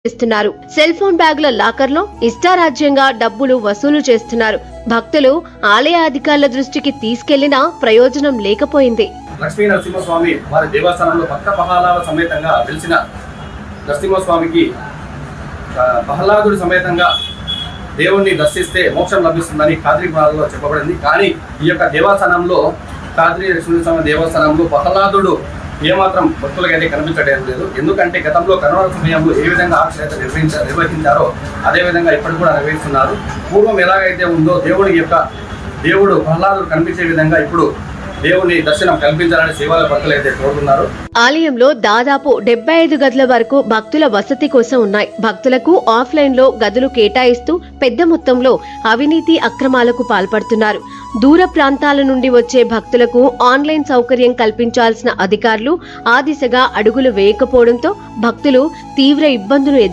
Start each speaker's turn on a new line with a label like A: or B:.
A: చేస్తున్నారు. Cell phone బ్యాగుల లాకర్లో ఇష్టారాజ్యంగా డబ్బులు వసూలు చేస్తున్నారు. భక్తులు ఆలయ అధికారుల దృష్టికి తీసుకెళ్లినా ప్రయోజనం లేకపోయింది.
B: లక్ష్మీ నరసింహస్వామి వారి దేవస్థానంలో భక్త ప్రహ్లాద సమేతంగా వెలిసిన నరసింహస్వామికి ప్రహ్లాదుడి సమేతంగా దేవుణ్ణి దర్శిస్తే మోక్షం లభిస్తుందని కాద్రి పురాణంలో చెప్పబడింది. కానీ ఈ యొక్క దేవస్థానంలో కాద్రి నరసింహస్వామి దేవస్థానంలో ప్రహ్లాదుడు ఏమాత్రం భక్తులకైతే కనిపించడం లేదు. ఎందుకంటే గతంలో కరోనా సమయంలో ఏ విధంగా ఆక్షేత నిర్వహించారో అదేవిధంగా ఇప్పటికి కూడా నిర్వహిస్తున్నారు. పూర్వం ఎలాగైతే ఉందో దేవుడు ప్రహ్లాదుడు కనిపించే విధంగా ఇప్పుడు దేవుని దర్శనం కల్పించాలని శివాల భక్తులు అయితే కోరుతున్నారు.
A: ఆలయంలో దాదాపు 75 గదుల వరకు భక్తుల వసతి కోసం ఉన్నాయి. భక్తులకు ఆఫ్లైన్ లో గదులు కేటాయిస్తూ పెద్ద మొత్తంలో అవినీతి అక్రమాలకు పాల్పడుతున్నారు. దూర ప్రాంతాల నుండి వచ్చే భక్తులకు ఆన్లైన్ సౌకర్యం కల్పించాల్సిన అధికారులు ఆ దిశగా అడుగులు వేయకపోవడంతో భక్తులు తీవ్ర ఇబ్బందులు